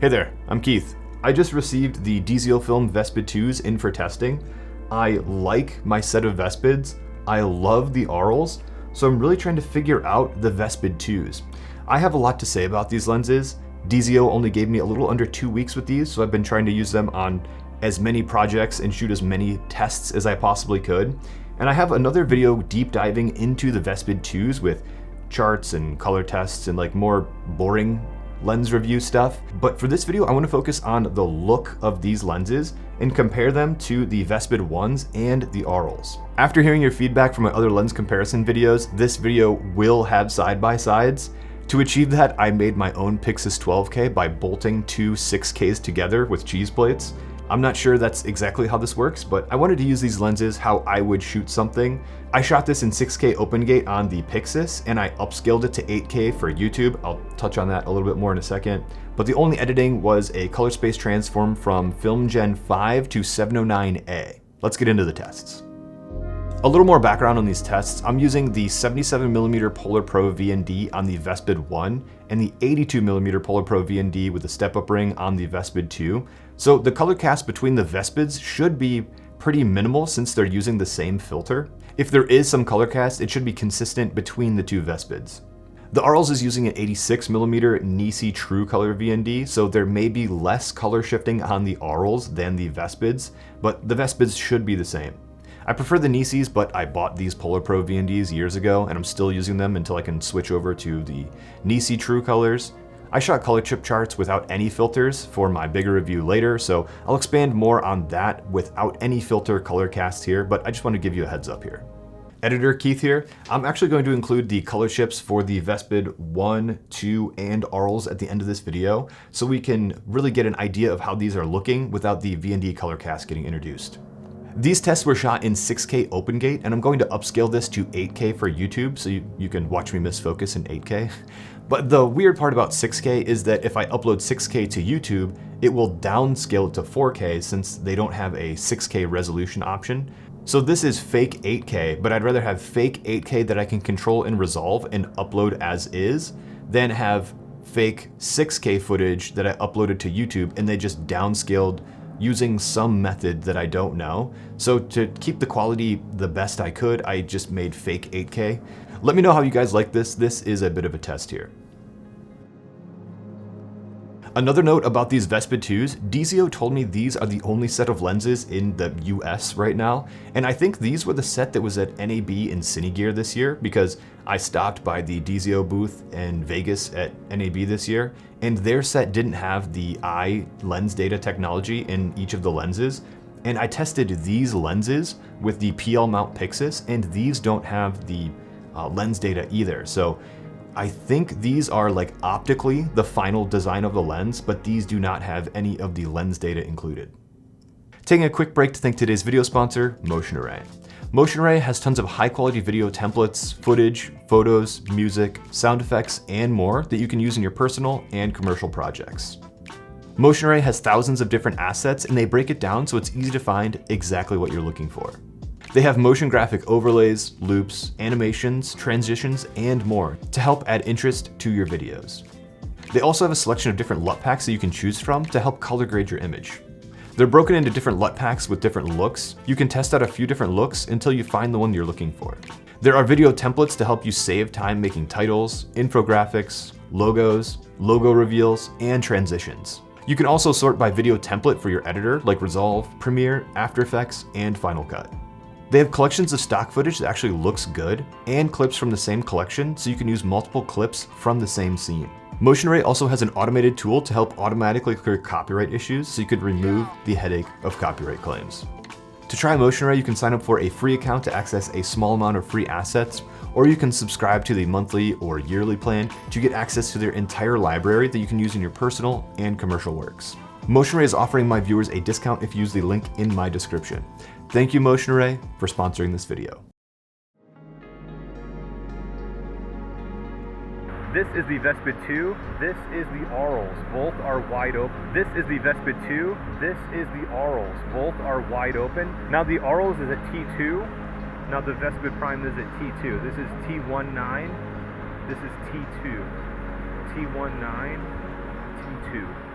Hey there, I'm Keith. I just received the DZOFilm Vespid 2s in for testing. I like my set of Vespids. I love the Arles, so I'm really trying to figure out the Vespid 2s. I have a lot to say about these lenses. DZO only gave me a little under 2 weeks with these, so I've been trying to use them on as many projects and shoot as many tests as I possibly could. And I have another video deep diving into the Vespid 2s with charts and color tests and like more boring lens review stuff. But for this video, I want to focus on the look of these lenses and compare them to the Vespid 1s and the Arles. After hearing your feedback from my other lens comparison videos, this video will have side-by-sides. To achieve that, I made my own Pixis 12K by bolting two 6Ks together with cheese plates. I'm not sure that's exactly how this works, but I wanted to use these lenses how I would shoot something. I shot this in 6K open gate on the Pixis, and I upscaled it to 8K for YouTube. I'll touch on that a little bit more in a second. But the only editing was a color space transform from Film Gen 5 to 709A. Let's get into the tests. A little more background on these tests. I'm using the 77mm Polar Pro VND on the Vespid 1 and the 82mm Polar Pro VND with a step-up ring on the Vespid 2. So the color cast between the Vespids should be pretty minimal since they're using the same filter. If there is some color cast, it should be consistent between the two Vespids. The Arles is using an 86mm Nisi True Color VND, so there may be less color shifting on the Arles than the Vespids, but the Vespids should be the same. I prefer the Nisis, but I bought these Polar Pro VNDs years ago and I'm still using them until I can switch over to the Nisi True Colors. I shot color chip charts without any filters for my bigger review later, so I'll expand more on that without any filter color cast here, but I just want to give you a heads up here. Editor Keith here. I'm actually going to include the color chips for the Vespid 1, 2, and Arles at the end of this video, so we can really get an idea of how these are looking without the VND color cast getting introduced. These tests were shot in 6K open gate, and I'm going to upscale this to 8K for YouTube, so you can watch me miss focus in 8K. But the weird part about 6K is that if I upload 6K to YouTube, it will downscale it to 4K since they don't have a 6K resolution option. So this is fake 8K, but I'd rather have fake 8K that I can control and resolve and upload as is, than have fake 6K footage that I uploaded to YouTube and they just downscaled using some method that I don't know. So to keep the quality the best I could, I just made fake 8K. Let me know how you guys like this. This is a bit of a test here. Another note about these Vespid 2s, DZO told me these are the only set of lenses in the US right now, and I think these were the set that was at NAB in Cinegear this year because I stopped by the DZO booth in Vegas at NAB this year, and their set didn't have the eye lens data technology in each of the lenses, and I tested these lenses with the PL mount Pixis, and these don't have the lens data either. So I think these are like optically the final design of the lens, but these do not have any of the lens data included. Taking a quick break to thank today's video sponsor, Motion Array. Motion Array has tons of high quality video templates, footage, photos, music, sound effects, and more that you can use in your personal and commercial projects. Motion Array has thousands of different assets and they break it down so it's easy to find exactly what you're looking for. They have motion graphic overlays, loops, animations, transitions, and more to help add interest to your videos. They also have a selection of different LUT packs that you can choose from to help color grade your image. They're broken into different LUT packs with different looks. You can test out a few different looks until you find the one you're looking for. There are video templates to help you save time making titles, infographics, logos, logo reveals, and transitions. You can also sort by video template for your editor like Resolve, Premiere, After Effects, and Final Cut. They have collections of stock footage that actually looks good and clips from the same collection, so you can use multiple clips from the same scene. Motion Array also has an automated tool to help automatically clear copyright issues, so you could remove the headache of copyright claims. To try Motion Array, you can sign up for a free account to access a small amount of free assets, or you can subscribe to the monthly or yearly plan to get access to their entire library that you can use in your personal and commercial works. Motion Array is offering my viewers a discount if you use the link in my description. Thank you, Motion Array, for sponsoring this video. This is the Vespid 2, this is the Arles, both are wide open. This is the Vespid 2, this is the Arles, both are wide open. Now the Arles is at T2, now the Vespid Prime is at T2. This is T19, this is T2, T19, T2.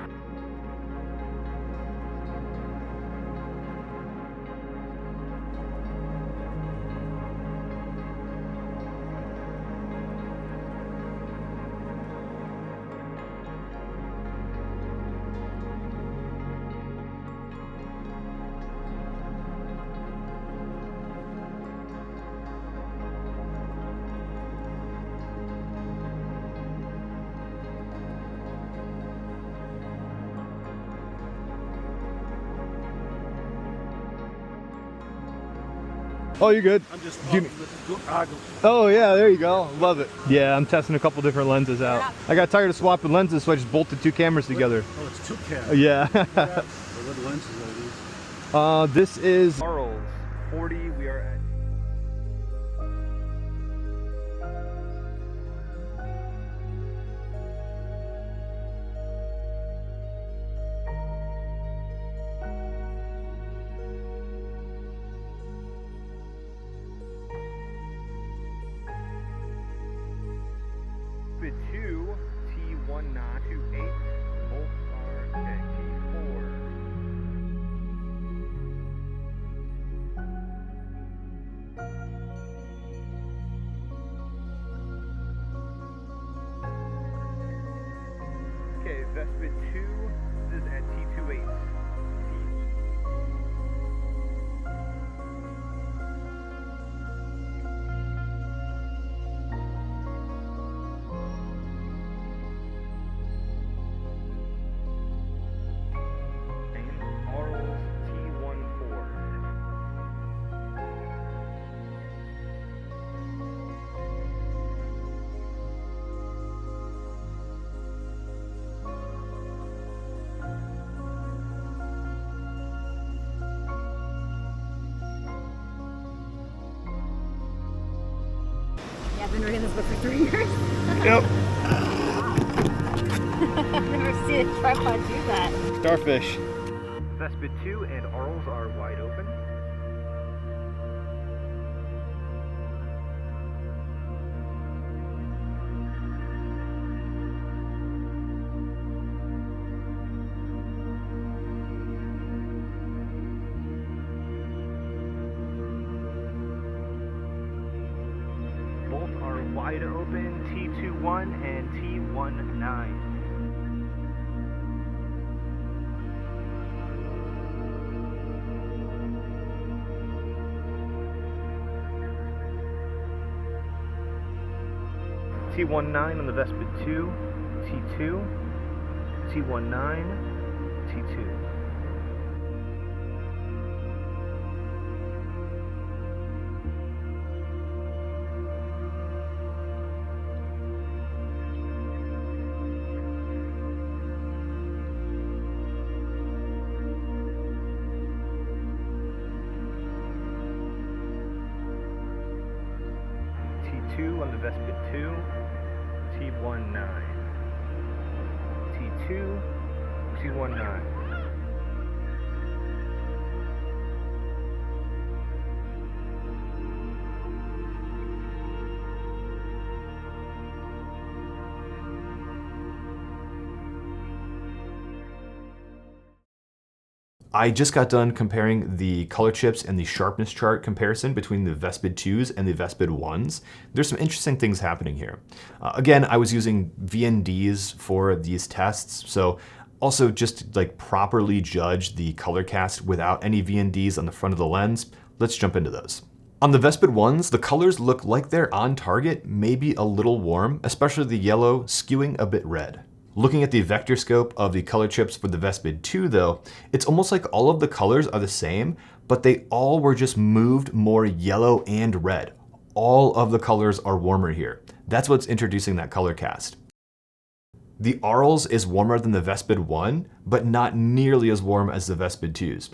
Oh, you're good. I'm just Oh yeah, there you go. Love it. Yeah, I'm testing a couple different lenses out. I got tired of swapping lenses, so I just bolted 2 cameras together. Oh, it's 2 cameras. Yeah. What lenses are these? This is Arles 40. We are at. Vespid 2 T1928. Both are at T4. Okay, Vespid 2 is at T28. Arles T14. Yeah, I've been reading this book for 3 years. Yep. I've never seen a tripod do that. Starfish. Vespid 2 and Arles are wide open. Both are wide open, T21 and T19. T19 on the Vespid 2, T2, T19, T2. T2 on the Vespid 2, T19, T2, T19. I just got done comparing the color chips and the sharpness chart comparison between the Vespid 2s and the Vespid 1s. There's some interesting things happening here. Again, I was using VNDs for these tests, so also just to like properly judge the color cast without any VNDs on the front of the lens, let's jump into those. On the Vespid 1s, the colors look like they're on target, maybe a little warm, especially the yellow skewing a bit red. Looking at the vector scope of the color chips for the Vespid 2 though, it's almost like all of the colors are the same, but they all were just moved more yellow and red. All of the colors are warmer here. That's what's introducing that color cast. The Arles is warmer than the Vespid 1, but not nearly as warm as the Vespid 2s.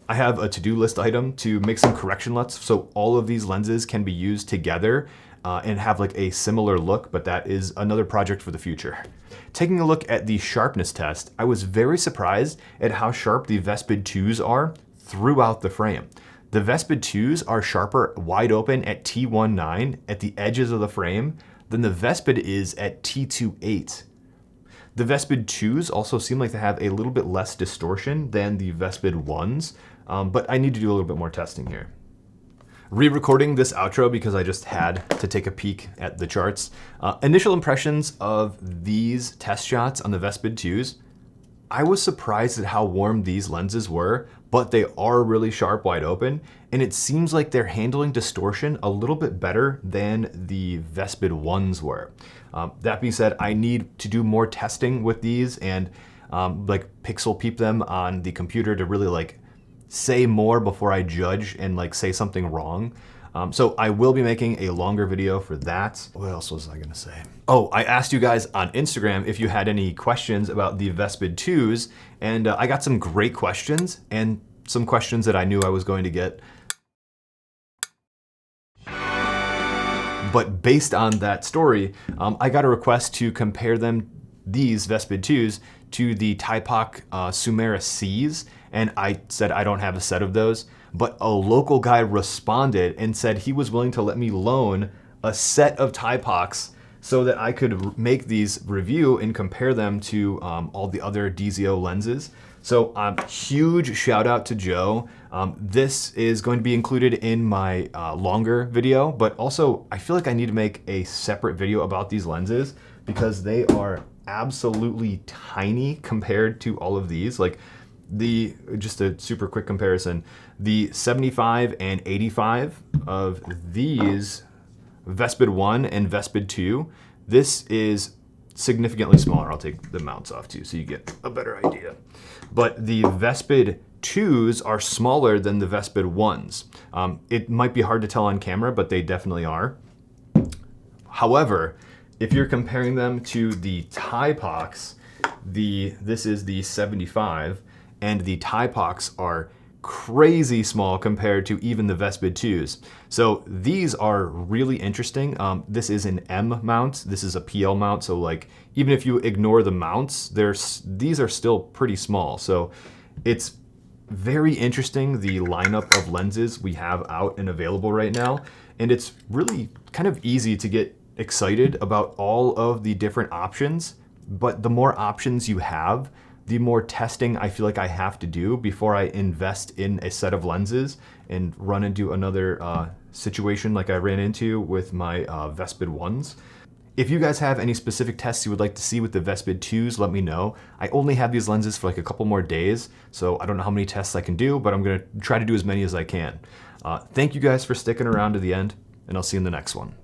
I have a to-do list item to make some correction LUTs so all of these lenses can be used together and have like a similar look, but that is another project for the future. Taking a look at the sharpness test, I was very surprised at how sharp the Vespid 2s are throughout the frame. The Vespid 2s are sharper wide open at T19 at the edges of the frame than the Vespid is at T28. The Vespid 2s also seem like they have a little bit less distortion than the Vespid 1s, but I need to do a little bit more testing here. Re-recording this outro because I just had to take a peek at the charts. Initial impressions of these test shots on the Vespid 2s. I was surprised at how warm these lenses were, but they are really sharp wide open, and it seems like they're handling distortion a little bit better than the Vespid 1s were. That being said, I need to do more testing with these and like pixel peep them on the computer to really like say more before I judge and like say something wrong. So I will be making a longer video for that. What else was I gonna say? Oh, I asked you guys on Instagram if you had any questions about the Vespid 2s, and I got some great questions and some questions that I knew I was going to get. But based on that story, I got a request to compare these Vespid 2s to the Typock Sumera Cs, and I said I don't have a set of those, but a local guy responded and said he was willing to let me loan a set of Typocks so that I could make these review and compare them to all the other DZO lenses. So huge shout out to Joe. This is going to be included in my longer video, but also I feel like I need to make a separate video about these lenses because they are absolutely tiny compared to all of these. Like just a super quick comparison, the 75 and 85 of these Vespid 1 and Vespid 2, this is significantly smaller. I'll take the mounts off too so you get a better idea. But the Vespid 2s are smaller than the Vespid 1s. It might be hard to tell on camera, but they definitely are. However, if you're comparing them to the Typocks, this is the 75, and the Typocks are crazy small compared to even the Vespid 2s. So these are really interesting. This is an M mount, this is a PL mount, so like even if you ignore the mounts, these are still pretty small. So it's very interesting, the lineup of lenses we have out and available right now, and it's really kind of easy to get excited about all of the different options, but the more options you have, the more testing I feel like I have to do before I invest in a set of lenses and run into another situation like I ran into with my Vespid 1s. If you guys have any specific tests you would like to see with the Vespid 2s, let me know. I only have these lenses for like a couple more days, so I don't know how many tests I can do, but I'm gonna try to do as many as I can. Thank you guys for sticking around to the end, and I'll see you in the next one.